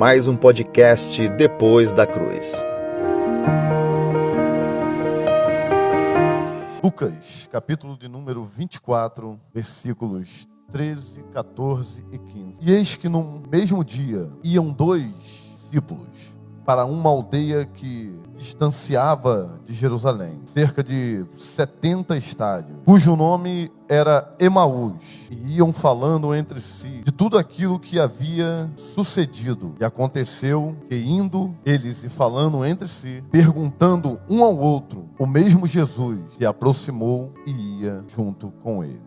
mais um podcast Depois da Cruz. Lucas, capítulo de número 24, versículos 13, 14 e 15. E eis que no mesmo dia iam 2 discípulos para uma aldeia que distanciava de Jerusalém, cerca de 70 estádios, cujo nome era Emaús, e iam falando entre si de tudo aquilo que havia sucedido. E aconteceu que, indo eles e falando entre si, perguntando um ao outro, o mesmo Jesus se aproximou e ia junto com eles.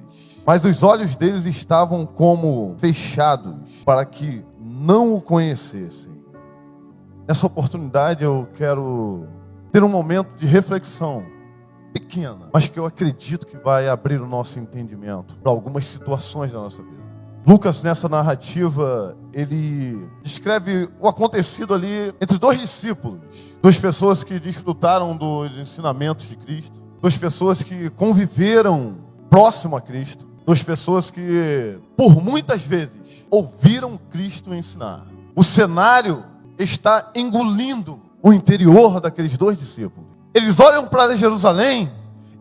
Mas os olhos deles estavam como fechados, para que não o conhecessem. Nessa oportunidade eu quero ter um momento de reflexão pequena, mas que eu acredito que vai abrir o nosso entendimento para algumas situações da nossa vida. Lucas, nessa narrativa, ele descreve o acontecido ali entre 2 discípulos, 2 pessoas que desfrutaram dos ensinamentos de Cristo, 2 pessoas que conviveram próximo a Cristo, 2 pessoas que, por muitas vezes, ouviram Cristo ensinar. O cenário está engolindo o interior daqueles 2 discípulos. Eles olham para Jerusalém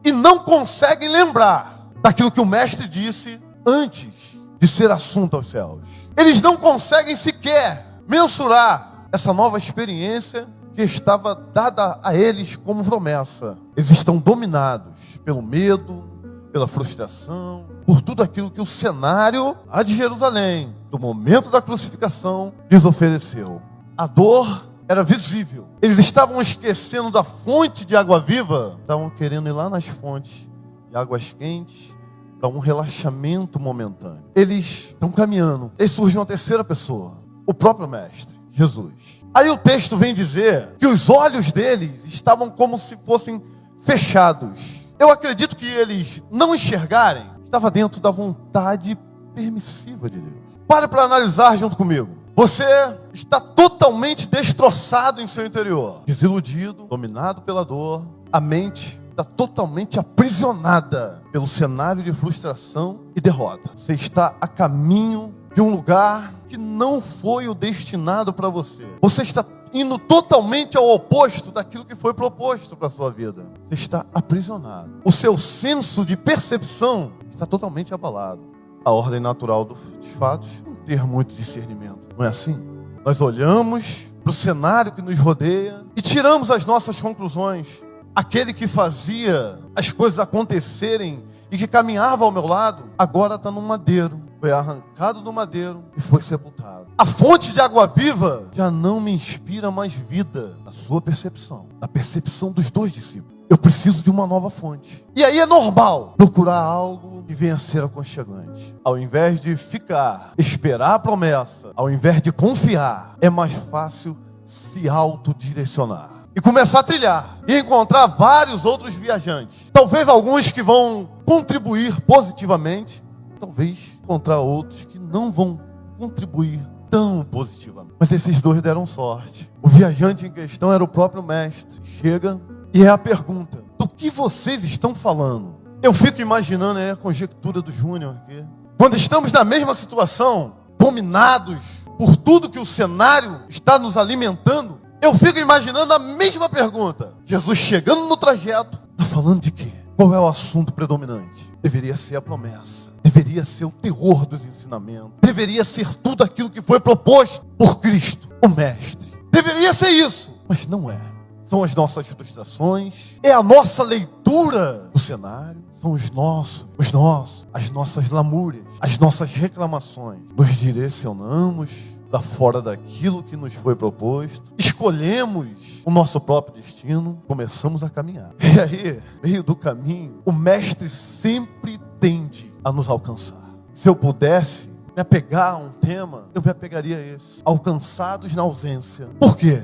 e não conseguem lembrar daquilo que o mestre disse antes de ser assunto aos céus. Eles não conseguem sequer mensurar essa nova experiência que estava dada a eles como promessa. Eles estão dominados pelo medo, pela frustração, por tudo aquilo que o cenário de Jerusalém, do momento da crucificação, lhes ofereceu. A dor era visível. Eles estavam esquecendo da fonte de água viva. Estavam querendo ir lá nas fontes de águas quentes para um relaxamento momentâneo. Eles estão caminhando. E surge uma terceira pessoa. O próprio mestre, Jesus. Aí o texto vem dizer que os olhos deles estavam como se fossem fechados. Eu acredito que eles não enxergarem estava dentro da vontade permissiva de Deus. Pare para analisar junto comigo. Você está totalmente destroçado em seu interior, desiludido, dominado pela dor. A mente está totalmente aprisionada pelo cenário de frustração e derrota. Você está a caminho de um lugar que não foi o destinado para você. Você está indo totalmente ao oposto daquilo que foi proposto para a sua vida. Você está aprisionado. O seu senso de percepção está totalmente abalado. A ordem natural dos fatos não ter muito discernimento. Não é assim? Nós olhamos para o cenário que nos rodeia e tiramos as nossas conclusões. Aquele que fazia as coisas acontecerem e que caminhava ao meu lado, agora está no madeiro. Foi arrancado do madeiro e foi sepultado. A fonte de água viva já não me inspira mais vida na sua percepção, na percepção dos 2 discípulos. Eu preciso de uma nova fonte. E aí é normal procurar algo que venha a ser aconchegante. Ao invés de ficar, esperar a promessa, ao invés de confiar, é mais fácil se autodirecionar e começar a trilhar e encontrar vários outros viajantes. Talvez alguns que vão contribuir positivamente, talvez encontrar outros que não vão contribuir tão positivamente. Mas esses 2 deram sorte. O viajante em questão era o próprio mestre. Chega e é a pergunta: do que vocês estão falando? Eu fico imaginando a conjectura do Júnior aqui. Quando estamos na mesma situação, dominados por tudo que o cenário está nos alimentando, eu fico imaginando a mesma pergunta. Jesus chegando no trajeto, está falando de quê? Qual é o assunto predominante? Deveria ser a promessa. Deveria ser o teor dos ensinamentos. Deveria ser tudo aquilo que foi proposto por Cristo, o Mestre. Deveria ser isso, mas não é. São as nossas frustrações, é a nossa leitura do cenário, são as nossas lamúrias, as nossas reclamações. Nos direcionamos para fora daquilo que nos foi proposto, escolhemos o nosso próprio destino, começamos a caminhar. E aí, no meio do caminho, o mestre sempre tende a nos alcançar. Se eu pudesse me apegar a um tema, eu me apegaria a esse: alcançados na ausência. Por quê?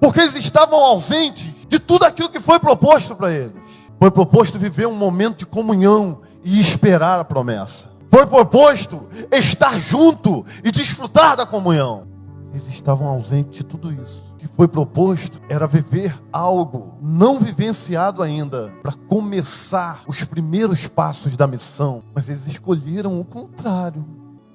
Porque eles estavam ausentes de tudo aquilo que foi proposto para eles. Foi proposto viver um momento de comunhão e esperar a promessa. Foi proposto estar junto e desfrutar da comunhão. Eles estavam ausentes de tudo isso. O que foi proposto era viver algo não vivenciado ainda, para começar os primeiros passos da missão. Mas eles escolheram o contrário.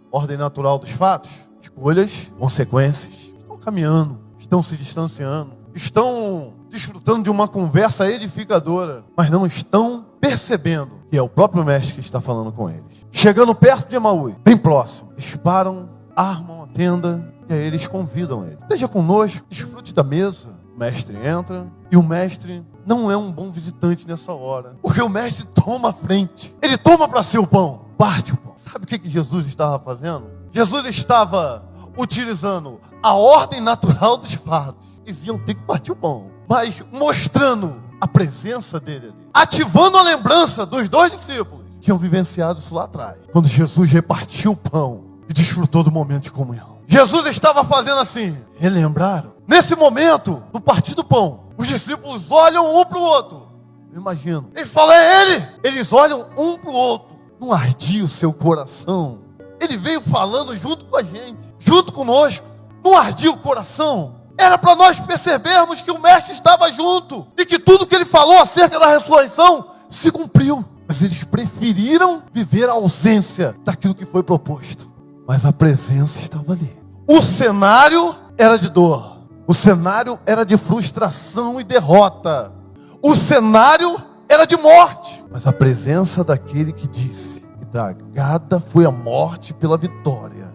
Ordem natural dos fatos, escolhas, consequências. Estão caminhando, estão se distanciando, estão desfrutando de uma conversa edificadora, mas não estão percebendo que é o próprio mestre que está falando com eles. Chegando perto de Emaús, bem próximo, eles param, armam a tenda e aí eles convidam ele. Esteja conosco, desfrute da mesa. O mestre entra e o mestre não é um bom visitante nessa hora, porque o mestre toma a frente, ele toma para si o pão, parte o pão. Sabe o que Jesus estava fazendo? Jesus estava utilizando a ordem natural dos fatos. Eles iam ter que partir o pão, mas mostrando a presença dele ali, ativando a lembrança dos dois discípulos que tinham vivenciado isso lá atrás, quando Jesus repartiu o pão e desfrutou do momento de comunhão. Jesus estava fazendo assim, relembraram. Nesse momento, no partir do pão, os discípulos olham um para o outro. Eu imagino. Eles falam, é ele. Eles olham um para o outro. Não ardia o seu coração? Ele veio falando junto com a gente, junto conosco. Não ardia o coração? Era para nós percebermos que o mestre estava junto e que tudo que ele falou acerca da ressurreição se cumpriu. Mas eles preferiram viver a ausência daquilo que foi proposto. Mas a presença estava ali. O cenário era de dor. O cenário era de frustração e derrota. O cenário era de morte. Mas a presença daquele que disse que tragada foi a morte pela vitória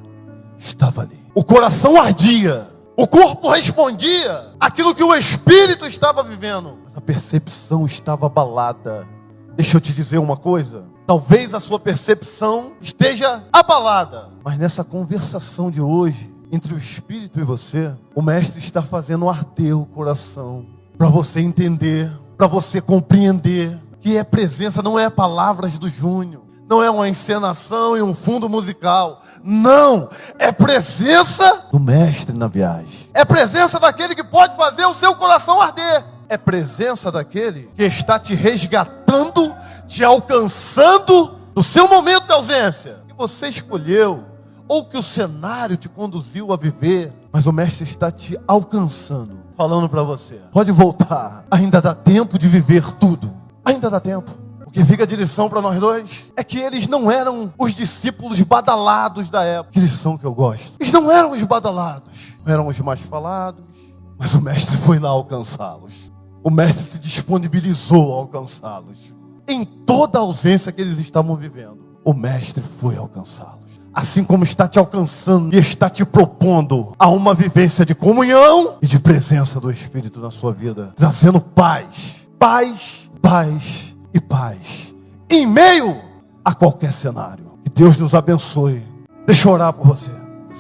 estava ali. O coração ardia. O corpo respondia aquilo que o espírito estava vivendo. Mas a percepção estava abalada. Deixa eu te dizer uma coisa. Talvez a sua percepção esteja abalada. Mas nessa conversação de hoje, entre o Espírito e você, o Mestre está fazendo arder o coração, para você entender, para você compreender, que é presença, não é palavras do Júnior, não é uma encenação e um fundo musical, não, é presença do Mestre na viagem, é presença daquele que pode fazer o seu coração arder, é presença daquele que está te resgatando, te alcançando do seu momento de ausência, que você escolheu, ou que o cenário te conduziu a viver, mas o mestre está te alcançando, falando para você, pode voltar, ainda dá tempo de viver tudo, ainda dá tempo. O que fica de lição para nós dois é que eles não eram os discípulos badalados da época. Que lição que eu gosto. Eles não eram os badalados, não eram os mais falados, mas o mestre foi lá alcançá-los. O mestre se disponibilizou a alcançá-los. Em toda a ausência que eles estavam vivendo, o mestre foi alcançá-los. Assim como está te alcançando e está te propondo a uma vivência de comunhão e de presença do Espírito na sua vida, trazendo paz, paz, paz e paz, em meio a qualquer cenário. Que Deus nos abençoe. Deixa eu orar por você.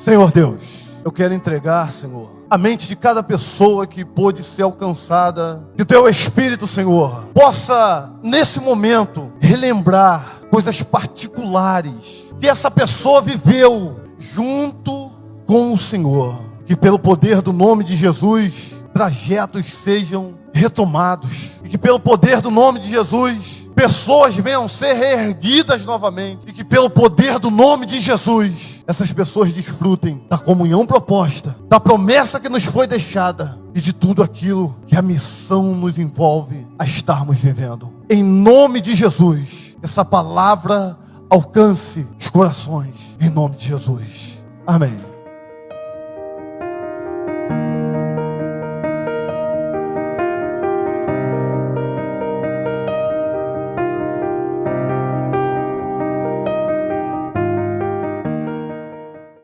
Senhor Deus, eu quero entregar, Senhor, a mente de cada pessoa que pôde ser alcançada. Que o Teu Espírito, Senhor, possa nesse momento relembrar coisas particulares que essa pessoa viveu junto com o Senhor. Que pelo poder do nome de Jesus, trajetos sejam retomados. E que pelo poder do nome de Jesus, pessoas venham ser reerguidas novamente. E que pelo poder do nome de Jesus, essas pessoas desfrutem da comunhão proposta, da promessa que nos foi deixada e de tudo aquilo que a missão nos envolve a estarmos vivendo. Em nome de Jesus, essa palavra alcance os corações, em nome de Jesus. Amém.